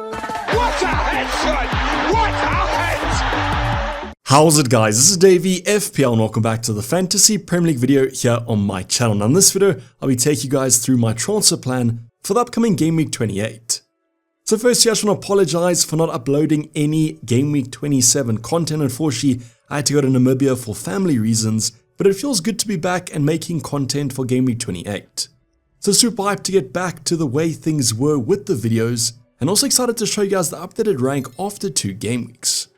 What a headshot! What a head! How's it, guys? This is Dayvy, FPL, and welcome back to the Fantasy Premier League video here on my channel. Now in this video, I'll be taking you guys through my transfer plan for the upcoming Game Week 28. So firstly, I just want to apologize for not uploading any Game Week 27 content. Unfortunately, I had to go to Namibia for family reasons, but it feels good to be back and making content for Game Week 28. So super hyped to get back to the way things were with the videos, and also excited to show you guys the updated rank after 2 game weeks.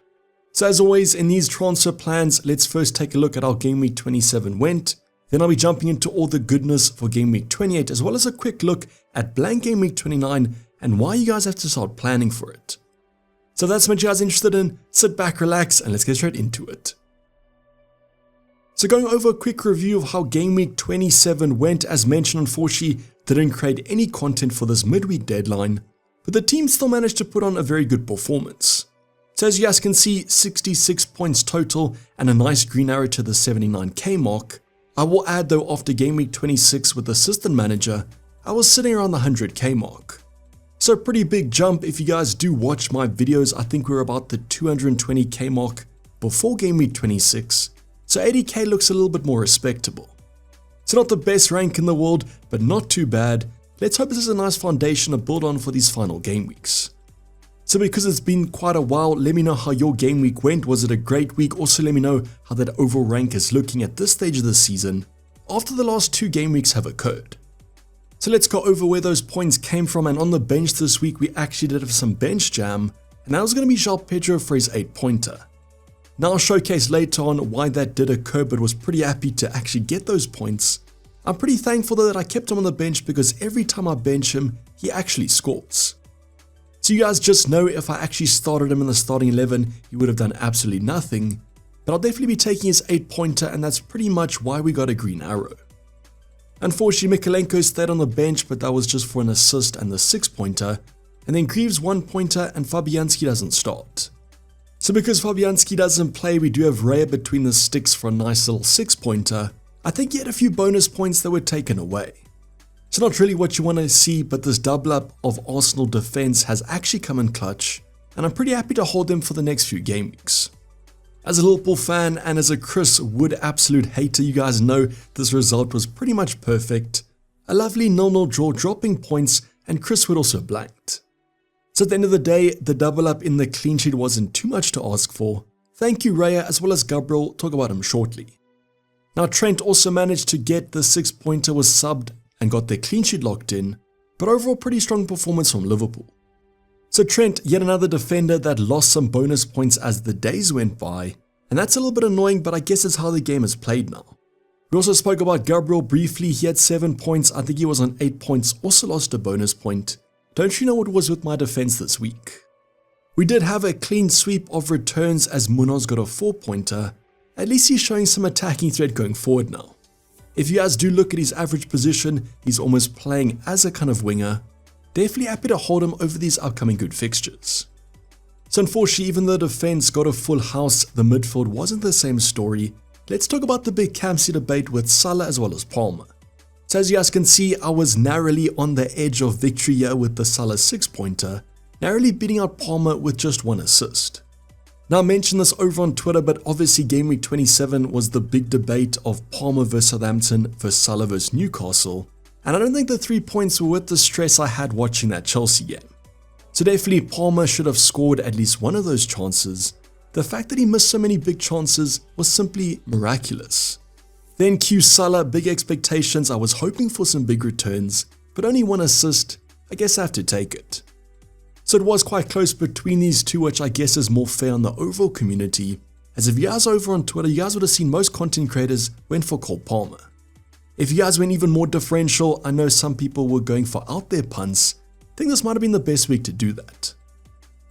So as always, in these transfer plans, let's first take a look at how Game Week 27 went. Then I'll be jumping into all the goodness for Game Week 28, as well as a quick look at blank Game Week 29 and why you guys have to start planning for it. So if that's what you guys are interested in, sit back, relax, and let's get straight into it. So going over a quick review of how Game Week 27 went, as mentioned, unfortunately, didn't create any content for this midweek deadline, but the team still managed to put on a very good performance. So as you guys can see, 66 points total and a nice green arrow to the 79k mark. I will add though, after Game Week 26 with Assistant Manager, I was sitting around the 100k mark. So a pretty big jump. If you guys do watch my videos, I think we were about the 220k mark before Game Week 26. So 80k looks a little bit more respectable. So not the best rank in the world, but not too bad. Let's hope this is a nice foundation to build on for these final game weeks. So because it's been quite a while, let me know how your game week went. Was it a great week? Also let me know how that overall rank is looking at this stage of the season after the last 2 game weeks have occurred. So let's go over where those points came from, and on the bench this week we actually did have some bench jam, and that was going to be João Pedro for his 8-pointer. Now I'll showcase later on why that did occur, but was pretty happy to actually get those points. I'm pretty thankful though that I kept him on the bench, because every time I bench him, he actually scores. So you guys just know if I actually started him in the starting 11, he would have done absolutely nothing, but I'll definitely be taking his 8-pointer, and that's pretty much why we got a green arrow. Unfortunately, Mikalenko stayed on the bench, but that was just for an assist and the 6-pointer, and then Greaves 1-pointer and Fabianski doesn't start. So because Fabianski doesn't play, we do have Raya between the sticks for a nice little 6-pointer. I think he had a few bonus points that were taken away. So not really what you want to see, but this double up of Arsenal defense has actually come in clutch, and I'm pretty happy to hold them for the next few game weeks. As a Liverpool fan and as a Chris Wood absolute hater, you guys know this result was pretty much perfect. A lovely 0-0 draw, dropping points, and Chris Wood also blanked. So at the end of the day, the double up in the clean sheet wasn't too much to ask for. Thank you Raya as well as Gabriel, talk about him shortly. Now Trent also managed to get the 6-pointer, was subbed and got their clean sheet locked in, but overall pretty strong performance from Liverpool. So Trent, yet another defender that lost some bonus points as the days went by, and that's a little bit annoying, but I guess it's how the game is played now. We also spoke about Gabriel briefly. He had 7 points, I think he was on 8 points, also lost a bonus point. Don't you know what was with my defense this week? We did have a clean sweep of returns as Munoz got a 4-pointer. At least he's showing some attacking threat going forward now. If you guys do look at his average position, he's almost playing as a kind of winger. Definitely happy to hold him over these upcoming good fixtures. So unfortunately, even though the defense got a full house, the midfield wasn't the same story. Let's talk about the big captaincy debate with Salah as well as Palmer. So as you guys can see, I was narrowly on the edge of victory here with the Salah 6-pointer, narrowly beating out Palmer with just 1 assist. Now I mentioned this over on Twitter, but obviously Game Week 27 was the big debate of Palmer versus Southampton versus Salah versus Newcastle. And I don't think the 3 points were worth the stress I had watching that Chelsea game. So definitely Palmer should have scored at least one of those chances. The fact that he missed so many big chances was simply miraculous. Then Q Salah, big expectations. I was hoping for some big returns, but only 1 assist. I guess I have to take it. So it was quite close between these two, which I guess is more fair on the overall community, as if you guys over on Twitter, you guys would have seen most content creators went for Cole Palmer. If you guys went even more differential, I know some people were going for out there punts. I think this might have been the best week to do that.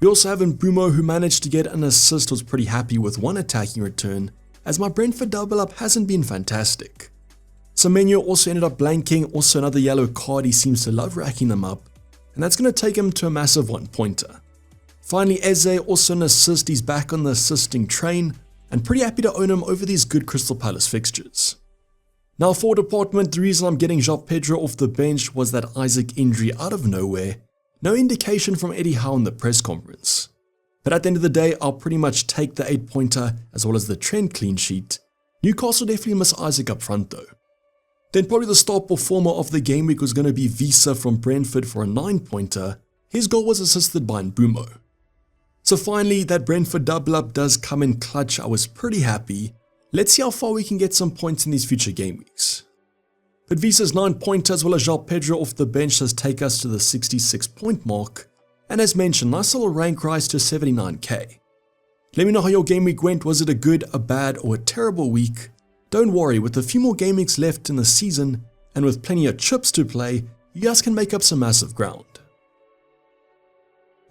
We also have Mbumo, who managed to get an assist, was pretty happy with 1 attacking return, as my Brentford double up hasn't been fantastic. Semenyo also ended up blanking, also another yellow card. He seems to love racking them up, and that's going to take him to a massive 1-pointer. Finally Eze, also an assist. He's back on the assisting train, and pretty happy to own him over these good Crystal Palace fixtures. Now forward department, the reason I'm getting João Pedro off the bench was that Isaac injury out of nowhere. No indication from Eddie Howe in the press conference. But at the end of the day, I'll pretty much take the 8-pointer as well as the Trent clean sheet. Newcastle definitely miss Isaac up front though. Then probably the star performer of the game week was going to be Visa from Brentford for a 9-pointer. His goal was assisted by Mbumo. So finally, that Brentford double up does come in clutch. I was pretty happy. Let's see how far we can get some points in these future game weeks. But Visa's 9-pointer as well as João Pedro off the bench does take us to the 66-point mark. And as mentioned, nice little rank rise to 79k. Let me know how your game week went. Was it a good, a bad, or a terrible week? Don't worry, with a few more game weeks left in the season, and with plenty of chips to play, you guys can make up some massive ground.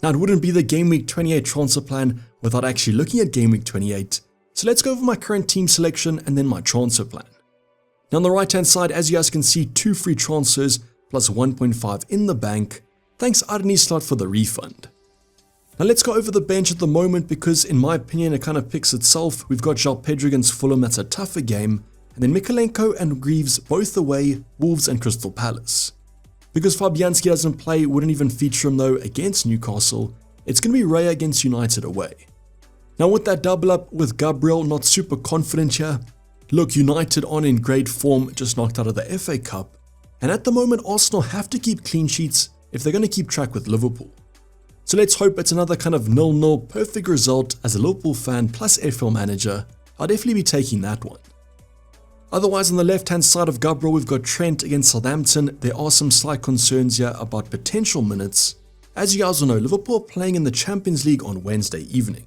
Now it wouldn't be the Game Week 28 transfer plan without actually looking at Game Week 28, so let's go over my current team selection and then my transfer plan. Now on the right hand side, as you guys can see, 2 free transfers plus 1.5 in the bank, thanks Arnie Slot for the refund. Now let's go over the bench at the moment because in my opinion it kind of picks itself. We've got João Pedro against Fulham, that's a tougher game, and then Mikalenko and Greaves both away, Wolves and Crystal Palace. Because Fabianski doesn't play, wouldn't even feature him though against Newcastle, it's going to be Raya against United away. Now with that double up with Gabriel, not super confident here. Look, United on in great form, just knocked out of the FA Cup, and at the moment Arsenal have to keep clean sheets if they're going to keep track with Liverpool. So let's hope it's another kind of 0-0 perfect result. As a Liverpool fan plus FPL manager, I'll definitely be taking that one. Otherwise on the left hand side of Gabriel we've got Trent against Southampton. There are some slight concerns here about potential minutes. As you guys will know, Liverpool are playing in the Champions League on Wednesday evening.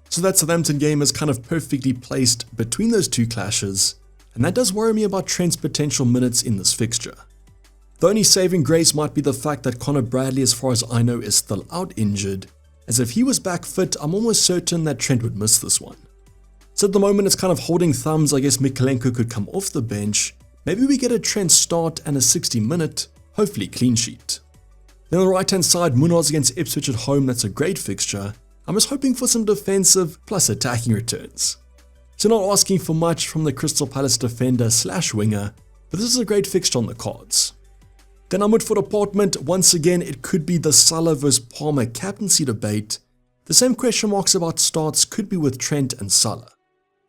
So that Southampton game is kind of perfectly placed between those two clashes, and that does worry me about Trent's potential minutes in this fixture. The only saving grace might be the fact that Connor Bradley, as far as I know, is still out injured, as if he was back fit, I'm almost certain that Trent would miss this one. So at the moment it's kind of holding thumbs. I guess Mikalenko could come off the bench, maybe we get a Trent start and a 60-minute, hopefully clean sheet. Then on the right hand side, Munoz against Ipswich at home, that's a great fixture. I'm just hoping for some defensive plus attacking returns. So not asking for much from the Crystal Palace defender / winger, but this is a great fixture on the cards. Then our midfield department, once again it could be the Salah vs Palmer captaincy debate. The same question marks about starts could be with Trent and Salah.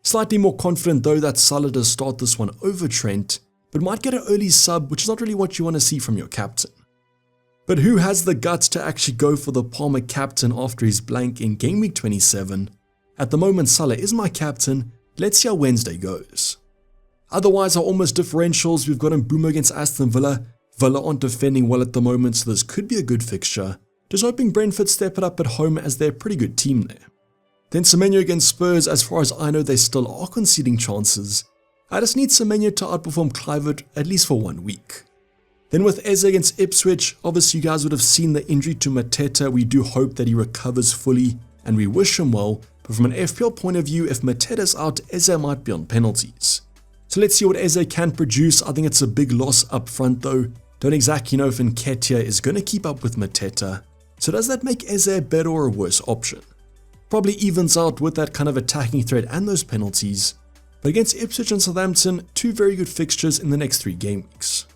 Slightly more confident though that Salah does start this one over Trent, but might get an early sub, which is not really what you want to see from your captain. But who has the guts to actually go for the Palmer captain after his blank in Game Week 27? At the moment Salah is my captain, let's see how Wednesday goes. Otherwise our almost differentials, we've got Mbumo against Aston Villa. Villa aren't defending well at the moment, so this could be a good fixture. Just hoping Brentford step it up at home as they're a pretty good team there. Then Semenyo against Spurs, as far as I know they still are conceding chances. I just need Semenyo to outperform Kluivert at least for 1 week. Then with Eze against Ipswich, obviously you guys would have seen the injury to Mateta. We do hope that he recovers fully and we wish him well, but from an FPL point of view, if Mateta's out, Eze might be on penalties. So let's see what Eze can produce. I think it's a big loss up front though. Don't exactly know if Nketiah is going to keep up with Mateta. So does that make Eze a better or a worse option? Probably evens out with that kind of attacking threat and those penalties. But against Ipswich and Southampton, 2 very good fixtures in the next 3 game weeks.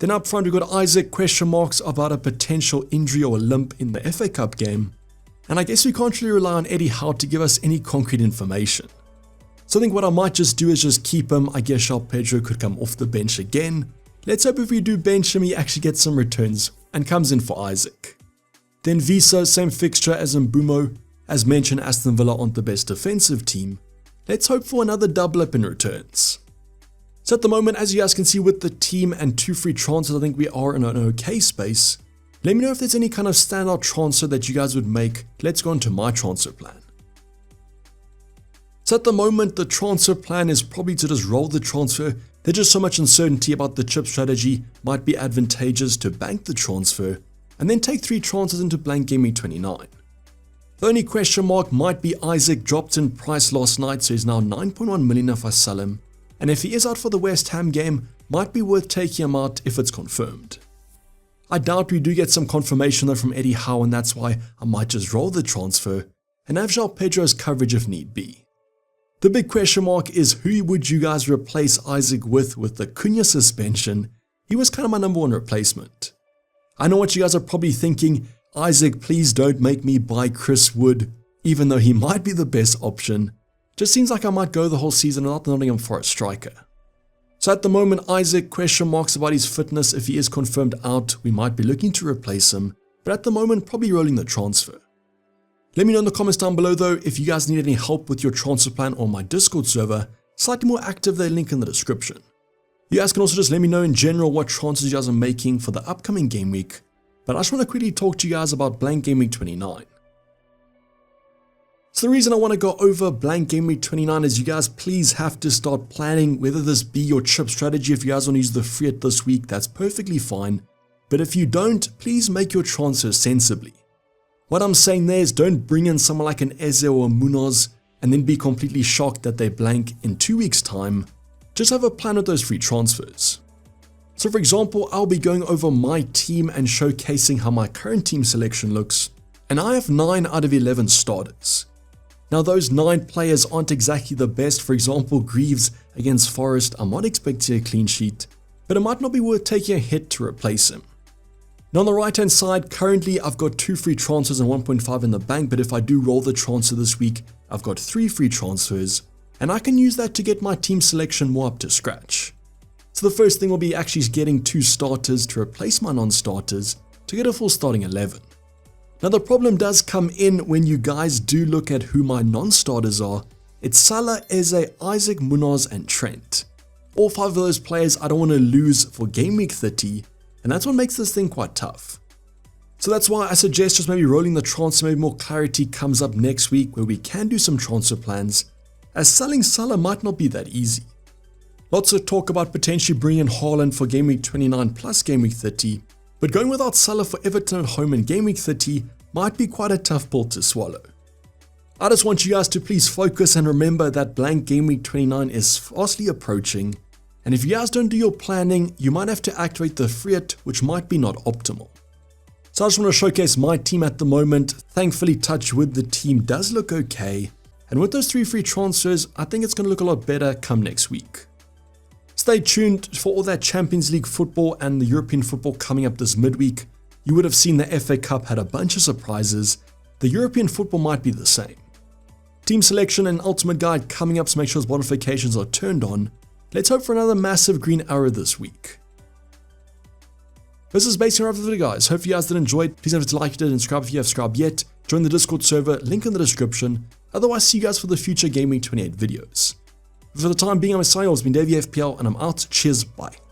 Then up front we've got Isaac, question marks about a potential injury or a limp in the FA Cup game. And I guess we can't really rely on Eddie Howe to give us any concrete information. So I think what I might just do is just keep him. I guess João Pedro could come off the bench again. Let's hope if we do bench him, he actually gets some returns and comes in for Isaac. Then Visa, same fixture as Mbumo. As mentioned, Aston Villa aren't the best defensive team. Let's hope for another double up in returns. So at the moment, as you guys can see with the team and 2 free transfers, I think we are in an okay space. Let me know if there's any kind of standout transfer that you guys would make. Let's go into my transfer plan. So at the moment, the transfer plan is probably to just roll the transfer. There's just so much uncertainty about the chip strategy, might be advantageous to bank the transfer and then take 3 transfers into blank Game Week 29. The only question mark might be Isaac. Dropped in price last night, so he's now 9.1 million if I sell him. And if he is out for the West Ham game, might be worth taking him out if it's confirmed. I doubt we do get some confirmation though from Eddie Howe, and that's why I might just roll the transfer and have João Pedro's coverage if need be. The big question mark is who would you guys replace Isaac with the Cunha suspension? He was kind of my number 1 replacement. I know what you guys are probably thinking, Isaac, please don't make me buy Chris Wood, even though he might be the best option. Just seems like I might go the whole season without the Nottingham Forest striker. So at the moment, Isaac, question marks about his fitness. If he is confirmed out, we might be looking to replace him, but at the moment, probably rolling the transfer. Let me know in the comments down below though, if you guys need any help with your transfer plan on my Discord server, slightly more active, there's a link in the description. You guys can also just let me know in general what transfers you guys are making for the upcoming game week, but I just want to quickly talk to you guys about blank game week 29. So the reason I want to go over blank game week 29 is you guys please have to start planning, whether this be your chip strategy. If you guys want to use the free hit this week, that's perfectly fine, but if you don't, please make your transfer sensibly. What I'm saying there is don't bring in someone like an Eze or a Munoz and then be completely shocked that they blank in 2 weeks time. Just have a plan with those free transfers. So for example, I'll be going over my team and showcasing how my current team selection looks, and I have 9 out of 11 starters. Now those 9 players aren't exactly the best. For example, Greaves against Forest, I'm not expecting a clean sheet, but it might not be worth taking a hit to replace him. Now on the right hand side, currently I've got 2 free transfers and 1.5 in the bank, but if I do roll the transfer this week, I've got 3 free transfers, and I can use that to get my team selection more up to scratch. So the first thing will be actually getting 2 starters to replace my non-starters to get a full starting 11. Now the problem does come in when you guys do look at who my non-starters are. It's Salah, Eze, Isaac, Munoz and Trent. All 5 of those players I don't want to lose for game week 30, and that's what makes this thing quite tough. So that's why I suggest just maybe rolling the transfer. Maybe more clarity comes up next week where we can do some transfer plans, as selling Salah might not be that easy. Lots of talk about potentially bringing in Haaland for game week 29 plus game week 30, but going without Salah for Everton at home in game week 30 might be quite a tough pill to swallow. I just want you guys to please focus and remember that blank game week 29 is fastly approaching, and if you guys don't do your planning, you might have to activate the free hit, which might be not optimal. So I just want to showcase my team at the moment. Thankfully, touch wood, the team does look okay, and with those 3 free transfers, I think it's going to look a lot better come next week. Stay tuned for all that Champions League football and the European football coming up this midweek. You would have seen the FA Cup had a bunch of surprises. The European football might be the same. Team selection and ultimate guide coming up, so make sure those modifications are turned on. Let's hope for another massive green arrow this week. This is basically a wrap of the video, guys. Hope you guys did enjoy it. Please don't forget to like it and subscribe if you have subscribed yet. Join the Discord server, link in the description. Otherwise, see you guys for the future Game Week 28 videos. For the time being, I'm signing off. It's been Dayvy FPL, and I'm out. Cheers, bye.